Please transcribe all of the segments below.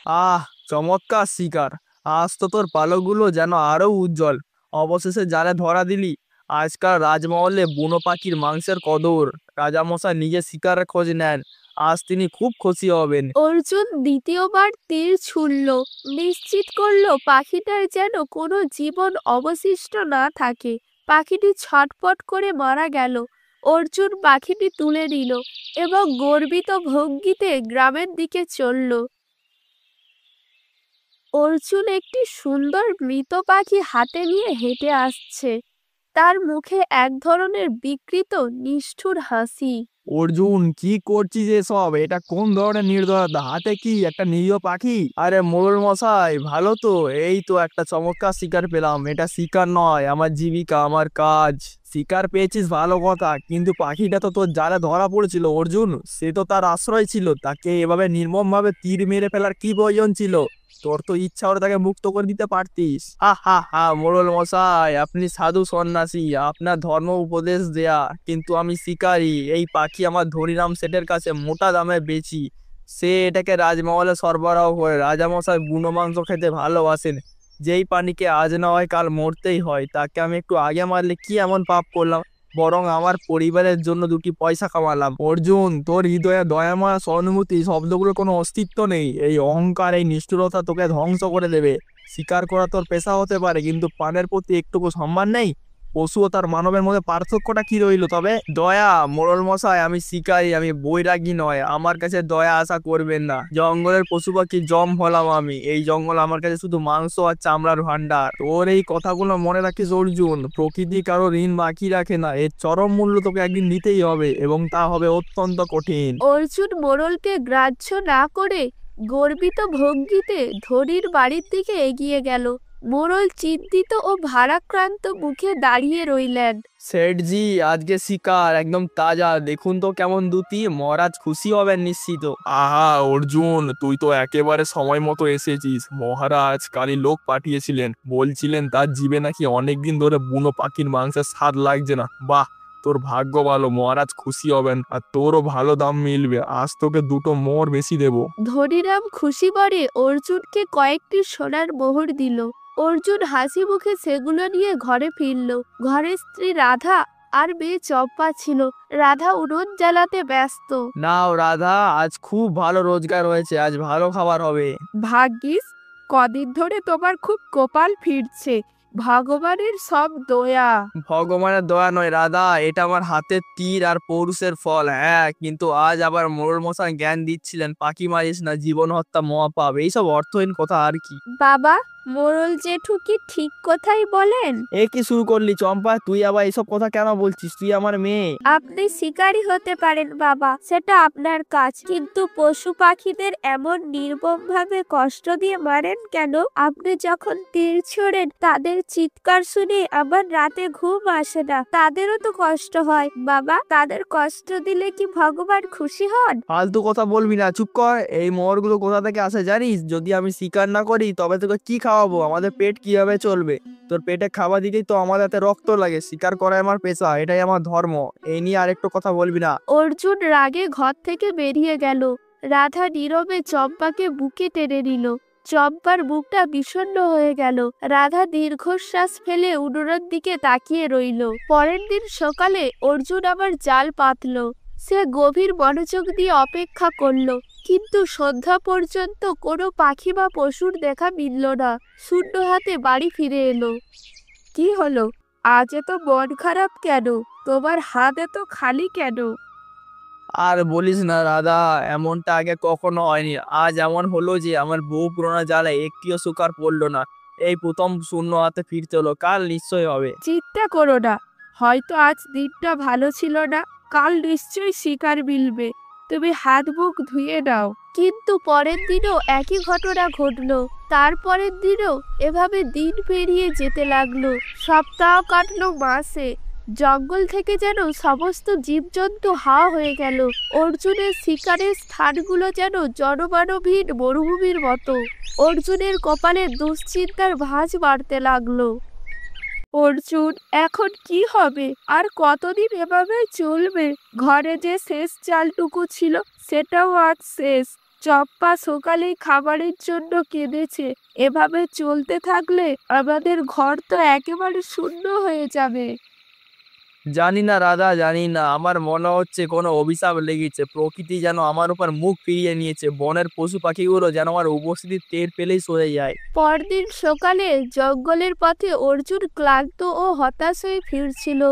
আহ, চমৎকার শিকার। আজ তো তোর পালকগুলো যেন আরো উজ্জ্বল। অবশেষে জালে ধরা দিলি। আজকাল রাজমহলে বুনো পাখির মাংসের কদর। রাজামশাই নিজে শিকারের খোঁজ নেন। আজ তিনি খুব খুশি হবেন। অর্জুন দ্বিতীয়বার তীর ছুড়ল, নিশ্চিত করলো পাখিটার যেন কোনো জীবন অবশিষ্ট না থাকে। পাখিটি ছটপট করে মারা গেল। অর্জুন পাখিটি তুলে নিল এবং গর্বিত ভঙ্গিতে গ্রামের দিকে চলল। অর্জুন একটি সুন্দর মৃত পাখি হাতে নিয়ে হেঁটে আসছে। তার মুখে এক ধরনের বিকৃত নিষ্ঠুর হাসি। অর্জুন, কি করছিস এসব? এটা কোন ধরনের নির্দয়তা? হাতে কি একটা নিরীহ পাখি? আরে মোড়ল মশাই, ভালো তো। এই তো একটা চমৎকার শিকার পেলাম। এটা শিকার নয়, আমার জীবিকা, আমার কাজ। শিকার পেয়েছিস ভালো কথা, কিন্তু পাখিটা তো তোর জালে ধরা পড়েছিল অর্জুন। সে তো তার আশ্রয় ছিল। তাকে এভাবে নির্মম ভাবে তীর মেরে ফেলার কি প্রয়োজন ছিল? তোর তো ইচ্ছা হলে তাকে মুক্ত করে দিতে পারতিস। হা হা হা, মোড়ল মশাই, আপনি সাধু সন্ন্যাসী, আপনার ধর্ম উপদেশ দেয়া, কিন্তু আমি শিকারী। এই পাখি আমার ধনিরাম শেঠের কাছে মোটা দামে বেচি। সে এটাকে রাজমহলে সরবরাহ করে। রাজামশাই বুনো মাংস খেতে ভালোবাসেন। যেই প্রাণীকে আজ না হয় কাল মরতেই হয়, তাকে আমি একটু আগে মারলে কি এমন পাপ করলাম? বরং আমার পরিবারের জন্য দুটি পয়সা কামালাম। অর্জুন, তোর হৃদয়ে দয়াময় সহানুভূতি শব্দগুলোর কোনো অস্তিত্ব নেই। এই অহংকার, এই নিষ্ঠুরতা তোকে ধ্বংস করে দেবে। শিকার করা তোর পেশা হতে পারে, কিন্তু প্রাণের প্রতি একটুকু সম্মান নেই। পশু ও তার মানবের মধ্যে পার্থক্যটা কি রইলো তবে? দয়া, মোড়ল মশাই, আমি শিকারী, আমি বৈরাগী নয়। আমার কাছে দয়া আশা করবেন না। জঙ্গলের পশু পাখি জম হলাম আমি। এই জঙ্গল আমার কাছে শুধু মাংস আর চামড়ার ভান্ডার। তোর এই কথাগুলো মনে রাখিস অর্জুন। প্রকৃতি কারো ঋণ বাকি রাখে না। এর চরম মূল্য তোকে একদিন নিতেই হবে, এবং তা হবে অত্যন্ত কঠিন। অর্জুন মোড়লকে গ্রাহ্য না করে গর্বিত ভঙ্গিতে ধনির বাড়ির দিকে এগিয়ে গেল। মোড়ল চিন্তিত ও ভারাক্রান্ত মুখে দাঁড়িয়ে রইলেন। শেঠজি, আজকে শিকার একদম তাজা। দেখুন তো কেমন দুটি। মহারাজ খুশি হবেন নিশ্চিত। আহা অর্জুন, তুই তো একেবারে সময় মতো এসেছিস। মহারাজ কালই লোক পাঠিয়েছিলেন, বলছিলেন তার জিভে নাকি অনেকদিন ধরে বুনো পাখির মাংসের স্বাদ লাগছে না। বাহ, তোর ভাগ্য ভালো, মহারাজ খুশি হবেন, আর তোরও ভালো দাম মিলবে। আজ তোকে দুটো মোহর বেশি দেবো। ধনিরাম খুশি মনে অর্জুনকে কয়েকটি সোনার মোহর দিল। অর্জুন হাসি মুখে সেগুলো নিয়ে ঘরে ফিরল। ঘরে স্ত্রী রাধা আর মেয়ে চম্পা ছিল। রাধা উনুন জ্বালাতে ব্যস্ত। নাও রাধা, আজ খুব ভালো রোজগার হয়েছে। আজ ভালো খাবার হবে। ভাগ্যিস, কদিন ধরে তোমার খুব কপাল ফিরছে। ভগবানের সব দয়া। ভগবানের দয়া নয় রাধা, এটা আমার হাতের তীর আর পৌরুষের ফল। হ্যাঁ, কিন্তু আজ আবার মোড়ল মশাই জ্ঞান দিচ্ছিলেন, পাখি মারিস না, জীবন হত্যা মহাপাপ। এইসব অর্থহীন কথা আর কি। বাবা, মোড়ল জেঠু কি ঠিক কথাই বলেন? এ কি শুরু করলি চম্পা? তুই আবার এইসব কথা কেন বলছিস? তুই আমার মেয়ে। আপনি শিকারী হতে পারেন বাবা, সেটা আপনার কাজ, কিন্তু পশু পাখিদের এমন নির্মম ভাবে কষ্ট দিয়ে মারেন কেন? আপনি যখন তীর ছোড়েন তাদের চিৎকার শুনে আমার রাতে ঘুম আসে না। তাদেরও তো কষ্ট হয় বাবা। তাদের কষ্ট দিলে কি ভগবান খুশি হন? ফালতু কথা বলবি না, চুপ কর। এই মোহরগুলো কোথা থেকে আসে জানিস? যদি আমি শিকার না করি তবে তোকে কি খাওয়াবো? আমাদের পেট কিভাবে চলবে? তোর পেটে খাবার দিতেই তো আমাদের এত রক্ত লাগে। শিকার করাই আমার পেশা, এটাই আমার ধর্ম। এই নিয়ে আরেকটু কথা বলবি না। অর্জুন রাগে ঘর থেকে বেরিয়ে গেল। রাধা নীরবে চম্পাকে বুকে টেনে নিল। চম্পার বুকটা বিষণ্ণ হয়ে গেল। রাধা দীর্ঘশ্বাস ফেলে উনুনের দিকে তাকিয়ে রইল। পরের দিন সকালে অর্জুন আবার জাল পাতল। সে গভীর মনোযোগ দিয়ে অপেক্ষা করলো, কিন্তু সন্ধ্যা পর্যন্ত কোনো পাখি বা পশুর দেখা মিলল না। শূন্য হাতে বাড়ি ফিরে এলো। কি হলো? আজ এত মন খারাপ কেন? তোমার হাত এত খালি কেন? আর বলিস না রাধা, এমনটা আগে কখনো হয়নি। আজ এমন হলো যে আমার বহু পুরোনো জালে একটিও শিকার পড়লো না। এই প্রথম শূন্য হাতে ফিরতে হলো। কাল নিশ্চয় হবে। চিন্তা করো না, হয়তো আজ দিনটা ভালো ছিল না, কাল নিশ্চয়ই শিকার মিলবে। তুমি হাত মুখ ধুয়ে নাও। কিন্তু পরের দিনও একই ঘটনা ঘটলো। তারপরের দিনও এভাবে দিন পেরিয়ে যেতে লাগলো। সপ্তাহ কাটলো, মাসে। জঙ্গল থেকে যেন সমস্ত জীবজন্তু হাওয়া হয়ে গেল। অর্জুনের শিকারের স্থানগুলো যেন জনমানবহীন মরুভূমির মতো। অর্জুনের কপালে দুশ্চিন্তার ভাঁজ বাড়তে লাগলো। অর্জুন, এখন কি হবে? আর কতদিন এভাবে চলবে? ঘরে যে শেষ চালটুকু ছিল সেটাও আজ শেষ। চম্পা সকালেই খাবারের জন্য কেঁদেছে। এভাবে চলতে থাকলে আমাদের ঘর তো একেবারে শূন্য হয়ে যাবে। জানি না রাধা, জানি না, আমার মনে হচ্ছে কোনো অভিশাপ লেগেছে। প্রকৃতি যেন আমার উপর মুখ ফিরিয়ে নিয়েছে। বনের পশু পাখিগুলো যেন আমার উপস্থিতি টের পেলেই সরে যায়। পরদিন সকালে জঙ্গলের পথে অর্জুন ক্লান্ত ও হতাশ হয়ে ফিরছিল।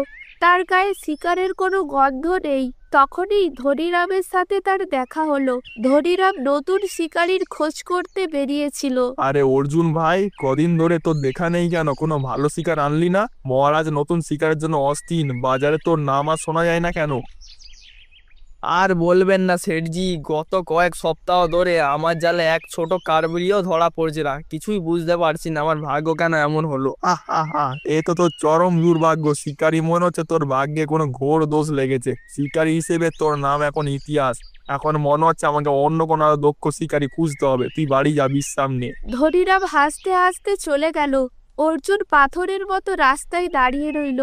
তার গায়ে শিকারের কোনো গন্ধ নেই। তখনই ধনীরামের সাথে তার দেখা হলো। ধনীরাম নতুন শিকারীর খোঁজ করতে বেরিয়েছিল। আরে অর্জুন ভাই, কদিন ধরে তোর দেখা নেই কেন? কোনো ভালো শিকার আনলি না? মহারাজ নতুন শিকারের জন্য অস্থির। বাজারে তোর নাম আর শোনা যায় না কেন? আর বলবেন না শেঠজি, গত কয়েক সপ্তাহ ধরে আমার জালে এক ছোট কারবিড়িও ধরা পড়ছে না। কিছুই বুঝতে পারছি না আমার ভাগ্য কেন এমন হলো। আহা, এ তো তোর চরম দুর্ভাগ্য। শিকারী মনে হচ্ছে তোর ভাগ্যে কোনো ঘোর দোষ লেগেছে। শিকারী হিসেবে তোর নাম এখন ইতিহাস। এখন মনে হচ্ছে আমাকে অন্য কোনো আরো দক্ষ শিকারী খুঁজতে হবে। তুই বাড়ি যা, বিশ্রাম নে। ধনীরাম হাসতে হাসতে চলে গেল। অর্জুন পাথরের মতো রাস্তায় দাঁড়িয়ে রইল।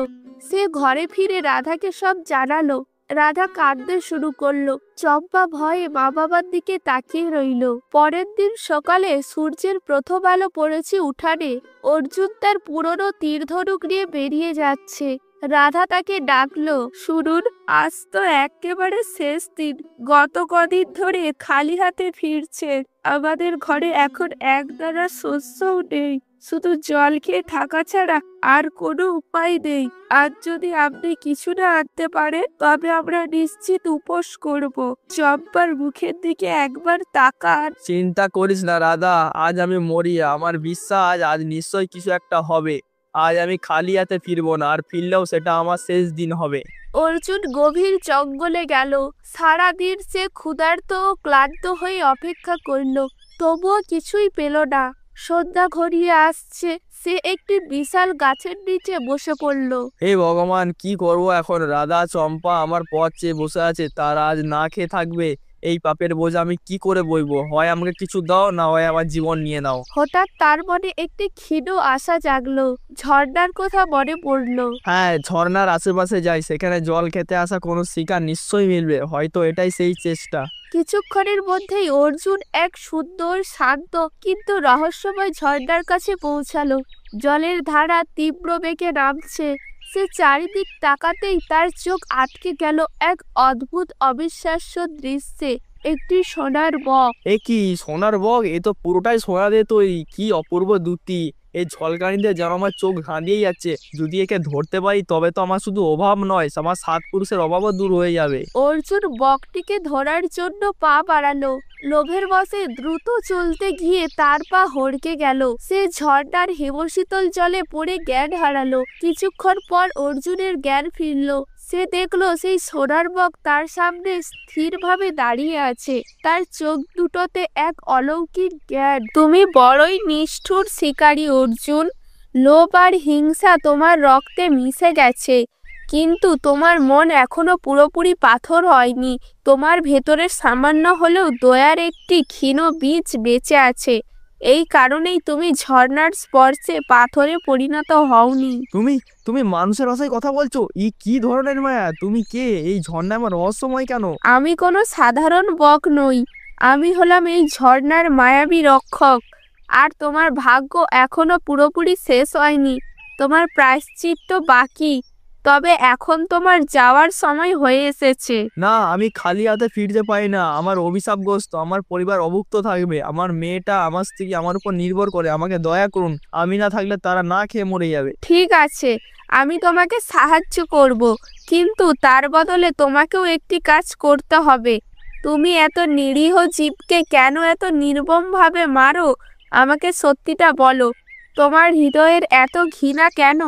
সে ঘরে ফিরে রাধাকে সব জানালো। রাধা কাঁদতে শুরু করলো। চম্পা ভয়ে মা বাবার দিকে তাকিয়ে রইল। পরের দিন সকালে সূর্যের প্রথম আলো পড়েছে উঠানে। অর্জুন তার পুরনো তীর ধনুক নিয়ে বেরিয়ে যাচ্ছে। রাধা তাকে ডাকলো, শুনুন, আজ তো একেবারে শেষ দিন। গত কদিন ধরে খালি হাতে ফিরছে। আমাদের ঘরে এখন একদানা শস্যও নেই। শুধু জল খেয়ে থাকা ছাড়া আর কোনো উপায় নেই। আজ যদি আপনি কিছু না আনতে পারেন তবে আমরা নিশ্চিত উপোস করব। চম্পার মুখের দিকে একবার তাকান। চিন্তা করিস না রাধা, আজ আমি মরি। আমার বিশ্বাস আজ নিশ্চয়ই কিছু একটা হবে। আজ আমি খালি হাতে ফিরবো না, আর ফিরলেও সেটা আমার শেষ দিন হবে। অর্জুন গভীর জঙ্গলে গেল। সারাদিন সে ক্ষুধার্ত ও ক্লান্ত হয়ে অপেক্ষা করল, তবুও কিছুই পেল না। সন্ধ্যা ঘনিয়ে আসছে। সে একটি বিশাল গাছের নিচে বসে পড়ল। হে ভগবান, কি করবো এখন? রাধা চম্পা আমার পথ চেয়ে বসে আছে, তারা আজ না খেয়ে থাকবে। এই পাপের বোঝা আমি কি করে বইবো? হয় আমাকে কিছু দাও, না হয় আমার জীবন নিয়ে নাও। হঠাৎ তার মনে একটি ক্ষীণ আশা জাগলো। ঝর্ণার কথা মনে পড়ল। হ্যাঁ, ঝর্ণার আশেপাশে যাই, সেখানে জল খেতে আসা কোনো শিকার নিশ্চয়ই মিলবে। হয়তো এটাই সেই চেষ্টা। কিছুক্ষণের মধ্যেই অর্জুন এক সুন্দর, শান্ত কিন্তু রহস্যময় ঝর্ণার কাছে পৌঁছালো। জলের ধারা তীব্র বেগে নামছে। সে চারিদিক তাকাতেই তার চোখ আটকে গেল এক অদ্ভুত অবিশ্বাস্য দৃশ্যে। একটি সোনার বক। এ কি সোনার বক? এ তো পুরোটাই সোনা দিয়ে তৈরি। কি অপূর্ব দ্যুতি! এই ঝলকানিতে যেন আমার চোখ ধাঁধিয়ে যাচ্ছে। যদি একে ধরতে পারি তবে তো আমার শুধু অভাব নয়, আমার 7 পুরুষের অভাবও দূর হয়ে যাবে। অর্জুন বকটিকে ধরার জন্য পা বাড়ালো। লোভের বশে দ্রুত চলতে গিয়ে তার পা হড়কে গেল। সে ঝর্ণার হিমশীতল জলে পড়ে জ্ঞান হারালো। কিছুক্ষণ পর অর্জুনের জ্ঞান ফিরল। সে দেখলো সেই সোনার বক তার সামনে স্থিরভাবে দাঁড়িয়ে আছে। তার চোখ দুটোতে এক অলৌকিক জ্ঞান। তুমি বড়ই নিষ্ঠুর শিকারী অর্জুন। লোভ আর হিংসা তোমার রক্তে মিশে গেছে, কিন্তু তোমার মন এখনো পুরোপুরি পাথর হয়নি। তোমার ভেতরে সামান্য হলেও দয়ার একটি ক্ষীণ বীজ বেঁচে আছে। এই কারণেই তুমি ঝর্ণার স্পর্শে পাথরে পরিণত হওনি। তুমি তুমি মানুষের ভাষায় কথা বলছো? কি ধরনের মায়া? তুমি কে? এই ঝর্ণা আমার রহস্যময় কেন? আমি কোনো সাধারণ বক নই। আমি হলাম এই ঝর্ণার মায়াবী রক্ষক। আর তোমার ভাগ্য এখনো পুরোপুরি শেষ হয়নি। তোমার প্রায়শ্চিত্ত বাকি। তবে এখন তোমার যাওয়ার সময় হয়ে এসেছে। না, আমি খালি হাতে ফিরতে পারি না। আমার অভিশাপগ্রস্ত, আমার পরিবার অভুক্ত থাকবে। আমার মেয়েটা, আমার স্ত্রী আমার উপর নির্ভর করে। আমাকে দয়া করুন, আমি না থাকলে তারা না খেয়ে মরে যাবে। ঠিক আছে, আমি তোমাকে সাহায্য করব, কিন্তু তার বদলে তোমাকেও একটি কাজ করতে হবে। তুমি এত নিরীহ জীবকে কেন এত নির্মমভাবে মারো? আমাকে সত্যিটা বলো, তোমার হৃদয়ের এত ঘৃণা কেন?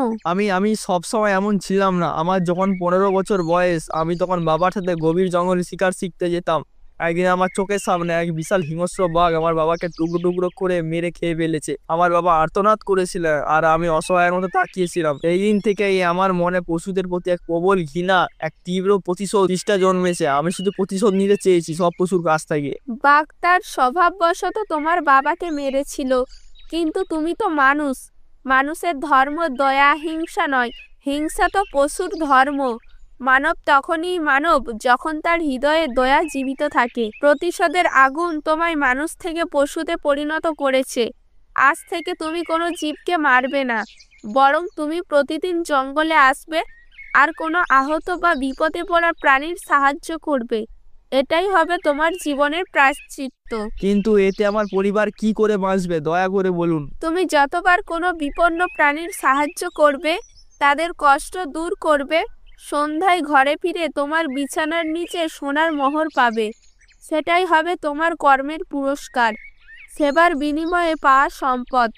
আমি সবসময় এমন ছিলাম না। আমার যখন 15 বছর বয়স, আমি তখন বাবার সাথে গভীর জঙ্গলে শিকার শিখতে যেতাম। একদিন আমার চোখের সামনে এক বিশাল হিংস্র বাঘ আমার বাবাকে টুকরো টুকরো করে মেরে খেয়ে ফেলেছে। আমার বাবা আর্তনাদ করেছিলেন, আর আমি অসহায়ের মতো তাকিয়েছিলাম। এই দিন থেকেই আমার মনে পশুদের প্রতি এক প্রবল ঘৃণা, এক তীব্র প্রতিশোধ চেষ্টা জন্মেছে। আমি শুধু প্রতিশোধ নিতে চেয়েছি সব পশুর কাছ থেকে। বাঘ তার স্বভাববশত তোমার বাবাকে মেরেছিল, কিন্তু তুমি তো মানুষ। মানুষের ধর্ম দয়া হিংসা নয়, হিংসা তো পশুর ধর্ম। মানব তখনই মানব যখন তার হৃদয়ে দয়া জীবিত থাকে। প্রতিশোধের আগুন তোমায় মানুষ থেকে পশুতে পরিণত করেছে। আজ থেকে তুমি কোনো জীবকে মারবে না, বরং তুমি প্রতিদিন জঙ্গলে আসবে আর কোনো আহত বা বিপদে পড়া প্রাণীর সাহায্য করবে। এটাই হবে তোমার জীবনের প্রায়শ্চিত্ত। কিন্তু এতে আমার পরিবার কি করে বাঁচবে, দয়া করে বলুন। তুমি যতবার কোনো বিপন্ন প্রাণীর সাহায্য করবে, তাদের কষ্ট দূর করবে, সন্ধ্যায় ঘরে ফিরে তোমার বিছানার নিচে সোনার মোহর পাবে। সেটাই হবে তোমার কর্মের পুরস্কার, সেবার বিনিময়ে পাওয়া সম্পদ।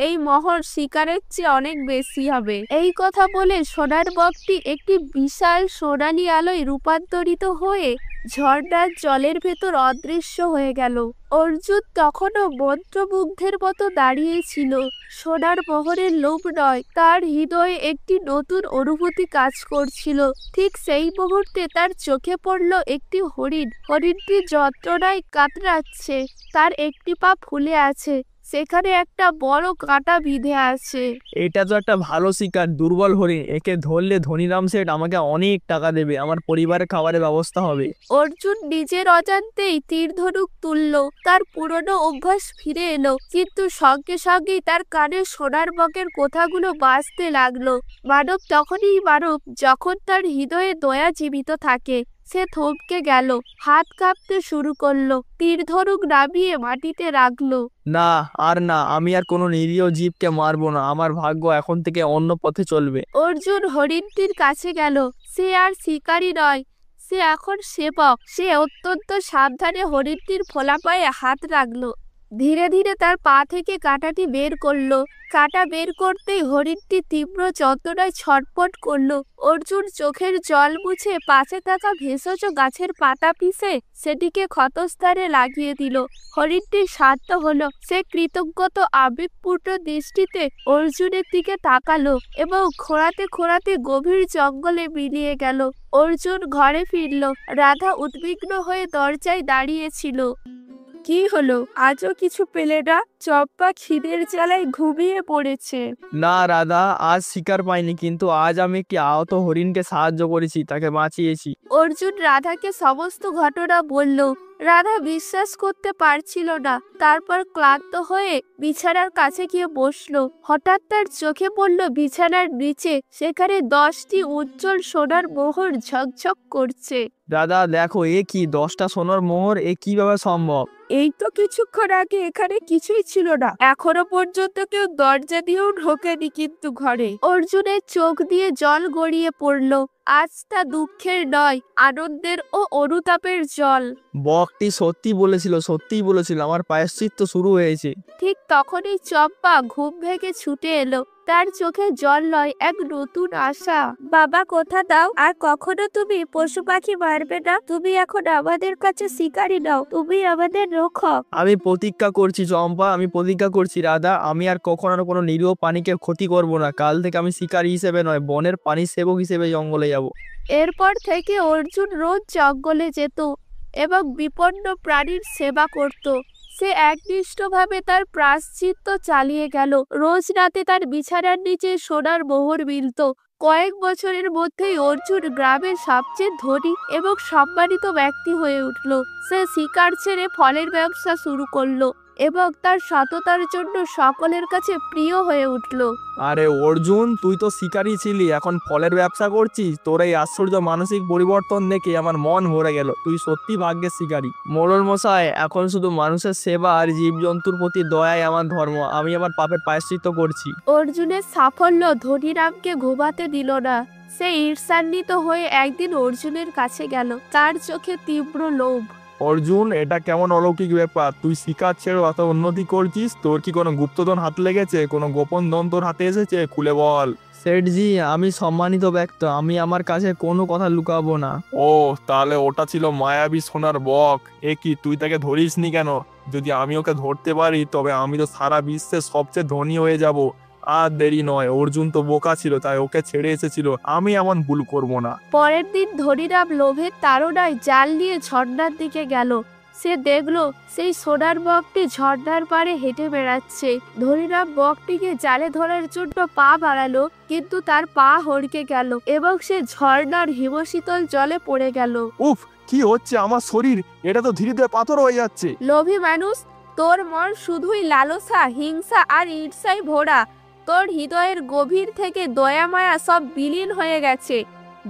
এই মোহর শিকারের চেয়ে অনেক বেশি হবে। এই কথা বলে সোনার বকটি একটি বিশাল সোনালী আলোয় রূপান্তরিত হয়ে ঝর্ণার জলের ভেতর অদৃশ্য হয়ে গেল। অর্জুন তখনও মন্ত্রমুগ্ধের মতো দাঁড়িয়েছিল। সোনার মোহরের লোভ নয়, তার হৃদয়ে একটি নতুন অনুভূতি কাজ করছিল। ঠিক সেই মুহূর্তে তার চোখে পড়ল একটি হরিণ। হরিণটি যন্ত্রণায় কাতরাচ্ছে, তার একটি পা ফুলে আছে, সেখানে একটা বড় কাঁটা বিঁধে আছে। এটা তো একটা ভালো শিকার, দুর্বল হরিণ। একে ধরলে ধনীরাম শেঠ আমাকে অনেক টাকা দেবে, আমার পরিবারের খাবারের ব্যবস্থা হবে। অর্জুন নিজের অজান্তেই তীর ধনুক তুলল। তার পুরনো অভ্যাস ফিরে এলো, কিন্তু সঙ্গে সঙ্গেই তার কানে সোনার বকের কথাগুলো বাজতে লাগলো। মানব তখনই মানব যখন তার হৃদয়ে দয়া জীবিত থাকে। সে থমকে গেল, হাত কাঁপতে শুরু করলো, তীর ধনুক নামিয়ে মাটিতে রাখলো। না, আর না, আমি আর কোনো নিরীহ জীবকে মারবো না। আমার ভাগ্য এখন থেকে অন্য পথে চলবে। অর্জুন হরিণটির কাছে গেল। সে আর শিকারী নয়, সে এখন সেবক। সে অত্যন্ত সাবধানে হরিণটির ফোলা পায়ে হাত রাখলো। ধীরে ধীরে তার পা থেকে কাঁটাটি বের করলো। কাঁটা বের করতেই হরিণটি তীব্র যন্ত্রণায় ছটফট করলো। অর্জুন চোখের জল মুছে পাশে থাকা ভেষজ গাছের পাতা পিষে সেটিকে ক্ষতস্থানে লাগিয়ে দিল। হরিণটি শান্ত হলো। সে কৃতজ্ঞত আবেগপূর্ণ দৃষ্টিতে অর্জুনের দিকে তাকালো এবং খোঁড়াতে খোঁড়াতে গভীর জঙ্গলে মিলিয়ে গেল। অর্জুন ঘরে ফিরল। রাধা উদ্বিগ্ন হয়ে দরজায় দাঁড়িয়েছিল। কি হলো, আজও কিছু পেলে না? চম্পা খিদের জ্বালায় ঘুমিয়ে পড়েছে। না রাধা, আজ শিকার পাইনি, কিন্তু আজ আমি একটি আহত হরিণকে সাহায্য করেছি, তাকে বাঁচিয়েছি। অর্জুন রাধাকে সমস্ত ঘটনা বলল। রাধা বিশ্বাস করতে পারছিল না। তারপর ক্লান্ত হয়ে বিছানার কাছে গিয়ে বসলো। হঠাৎ তার চোখে পড়ল বিছানার নিচে, সেখানে 10টি উজ্জ্বল সোনার মোহর ঝকঝক করছে। দাদা দেখো, এ কি 10টা সোনার মোহর, এ কিভাবে সম্ভব? এই তো কিছুক্ষণ আগে এখানে কিছুই ছিল না। এখনো পর্যন্ত কেউ দরজা দিয়েও ঢোকেনি কিন্তু ঘরে। অর্জুনের চোখ দিয়ে জল গড়িয়ে পড়ল। আজ তা দুঃখের নয়, আনন্দের ও অনুতাপের জল। বকটি সত্যিই বলেছিল, আমার প্রায়শ্চিত্ত শুরু হয়েছে। ঠিক তখনই চম্পা ঘুম ভেঙে ছুটে এলো। তার চোখে জল নয়, এক নতুন আশা। বাবা, কথা দাও, আর কখনো তুমি পশু পাখি মারবে না। তুমি এখন আমাদের কাছে শিকারী নাও, তুমি আমাদের রক্ষক। আমি প্রতিজ্ঞা করছি চম্পা, আমি প্রতিজ্ঞা করছি রাধা, আমি আর কখনো কোনো নিরীহ প্রাণীকে ক্ষতি করব না। কাল থেকে আমি শিকারী হিসেবে নয়, বনের প্রাণী সেবক হিসেবে জঙ্গলে যাব। এরপর থেকে অর্জুন রোজ জঙ্গলে যেত এবং বিপন্ন প্রাণীর সেবা করত। সে একনিষ্ঠভাবে তার প্রায়শ্চিত্ত চালিয়ে গেল। রোজ রাতে তার বিছানার নিচে সোনার মোহর মিলত। কয়েক বছরের মধ্যেই অর্জুন গ্রামের সবচেয়ে ধনী এবং সম্মানিত ব্যক্তি হয়ে উঠল। সে শিকার ছেড়ে ফলের ব্যবসা শুরু করলো এবং তার সততার জন্য সকলের কাছে প্রিয় হয়ে উঠল। আরে অর্জুন, তুই তো শিকারী ছিলি, এখন ফলের ব্যবসা করছিস। তোর এই আশ্চর্য মানসিক পরিবর্তন দেখে আমার মন ভরে গেল। তুই সত্যি ভাগ্যের শিকারী। মোড়ল মশাই, এখন শুধু মানুষের সেবা আর জীবজন্তুর প্রতি দয়াই আমার ধর্ম। আমি আমার পাপের প্রায়শ্চিত্ত করছি। অর্জুনের সাফল্য ধনীরামকে ঘুমাতে দিল না। সে ঈর্ষান্বিত হয়ে একদিন অর্জুনের কাছে গেল। তার চোখে তীব্র লোভ। অর্জুন, এটা কেমন অলৌকিক ব্যাপার? তুই শিকার ছেড়ে অত উন্নতি করছিস। তোর কি কোনো গুপ্তধন হাত লেগেছে? কোনো গোপন ধন তোর হাতে এসেছে? খুলে বল। সেঠজি, আমি সম্মানিত ব্যক্তি, আমি আমার কাছে কোনো কথা লুকাবো না। ও, তাহলে ওটা ছিল মায়াবী সোনার বক। এ কি, তুই তাকে ধরিসনি কেন? যদি আমি ওকে ধরতে পারি তবে আমি তো সারা বিশ্বের সবচেয়ে ধনী হয়ে যাব। আর দেরি নয়, অর্জুন তো বোকা ছিল, তাই ওকে ছেড়ে এসেছিল। আমি এমন ভুল করব না। পরের দিন ধনীরাম লোভের তাড়নায় জাল নিয়ে ঝর্ণার দিকে গেল। সে দেখলো সেই সোনার বকটি ঝর্ণার পাড়ে হেঁটে বেড়াচ্ছে। ধনীরাম বকটিকে জালে ধরার জন্য পা বাড়ালো, কিন্তু তার পা হড়কে গেল এবং সে ঝর্ণার হিমশীতল জলে পড়ে গেল। উফ, কি হচ্ছে আমার শরীর? এটা তো ধীরে ধীরে পাথর হয়ে যাচ্ছে। লোভী মানুষ, তোর মন শুধুই লালসা, হিংসা আর ঈর্ষায় ভরা। তোর হৃদয়ের গভীর থেকে দয়া মায়া সব বিলীন হয়ে গেছে।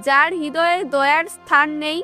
যার হৃদয়ে দয়ার স্থান নেই,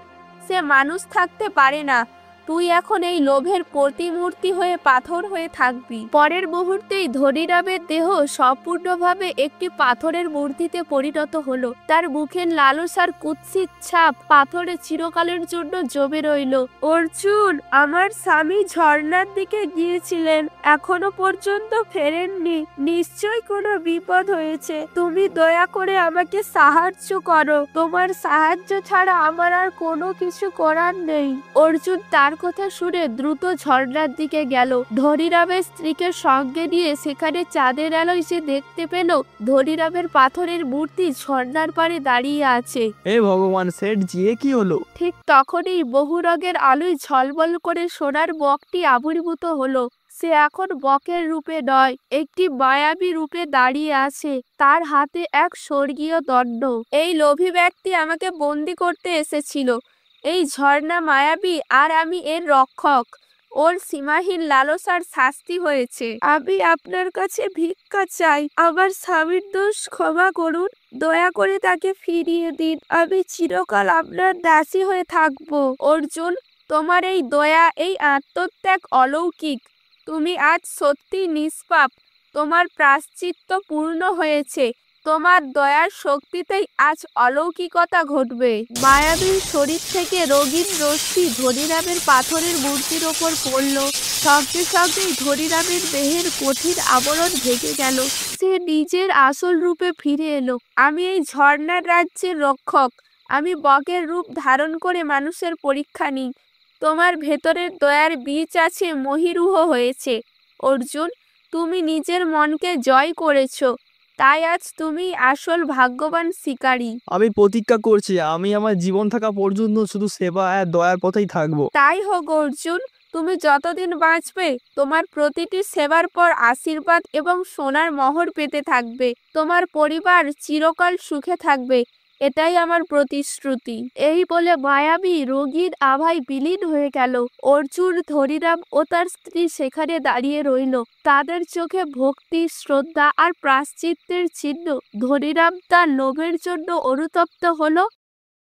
সে মানুষ থাকতে পারে না। তুই এখন এই লোভের প্রতিমূর্তি হয়ে পাথর হয়ে থাকবি। পরের মুহূর্তেই ধনীরামের দেহ সম্পূর্ণভাবে একটি পাথরের মূর্তিতে পরিণত হলো। তার মুখের লালসার কুৎসিত ছাপ পাথরে চিরকালের জন্য জমে রইল। অর্জুন, আমার স্বামী ঝর্ণার দিকে গিয়েছিলেন, এখনো পর্যন্ত ফেরেননি। নিশ্চয় কোনো বিপদ হয়েছে। তুমি দয়া করে আমাকে সাহায্য করো। তোমার সাহায্য ছাড়া আমার আর কোনো কিছু করার নেই। অর্জুন তার কথা শুনে দ্রুত ঝর্ণার দিকে গেল। ধনীরামের স্ত্রীকে সঙ্গে নিয়ে সেখানে চাঁদের আলোয় সে দেখতে পেল ধনীরামের পাথরের মূর্তি ঝর্ণার পাড়ে দাঁড়িয়ে আছে। হে ভগবান, সেট জিয়ে কি হলো? ঠিক তখনই বহু রঙের আলোয় ঝলমল করে সোনার বকটি আবির্ভূত হলো। সে এখন বকের রূপে নয়, একটি মায়াবী রূপে দাঁড়িয়ে আছে। তার হাতে এক স্বর্গীয় দণ্ড। এই লোভী ব্যক্তি আমাকে বন্দি করতে এসেছিল। এই ঝর্ণা মায়াবী আর আমি এর রক্ষক। ওর সীমাহীন লালসার শাস্তি হয়েছে। আমি আপনার কাছে ভিক্ষা চাই। আমার স্বামীর দোষ ক্ষমা করুন। দয়া করে তাকে ফিরিয়ে দিন। আমি চিরকাল আপনার দাসী হয়ে থাকব। অর্জুন, তোমার এই দয়া, এই আত্মত্যাগ অলৌকিক। তুমি আজ সত্যি নিষ্পাপ। তোমার প্রায়শ্চিত্ত পূর্ণ হয়েছে। তোমার দয়ার শক্তিতেই আজ অলৌকিকতা ঘটবে। মায়াবীর শরীর থেকে রঙিন রশ্মি ধনীরামের পাথরের মূর্তির ওপর পড়ল। সঙ্গে সঙ্গেই ধনীরামের দেহের কঠিন আবরণ ভেঙে গেল। সে নিজের আসল রূপে ফিরে এলো। আমি এই ঝর্ণার রাজ্যের রক্ষক। আমি বকের রূপ ধারণ করে মানুষের পরীক্ষা নিই। তোমার ভেতরের দয়ার বীজ আছে মহীরুহ হয়েছে। অর্জুন, তুমি নিজের মনকে জয় করেছো। তাই আজ তুমি আসল ভাগ্যবান শিকারী। আমি প্রতিজ্ঞা করছি, আমি আমার জীবন থাকা পর্যন্ত শুধু সেবা আর দয়ার পথেই থাকবো। তাই হোক অর্জুন, তুমি যতদিন বাঁচবে তোমার প্রতিটি সেবার পর আশীর্বাদ এবং সোনার মোহর পেতে থাকবে। তোমার পরিবার চিরকাল সুখে থাকবে, এটাই আমার প্রতিশ্রুতি। এই বলে মায়াবী রঙিন আভায় বিলীন হয়ে গেল। অর্জুন, ধনীরাম ও তার স্ত্রী সেখানে দাঁড়িয়ে রইল। তাদের চোখে ভক্তি, শ্রদ্ধা আর প্রায়শ্চিত্তের চিহ্ন। ধনীরাম তার লোভের জন্য অনুতপ্ত হলো,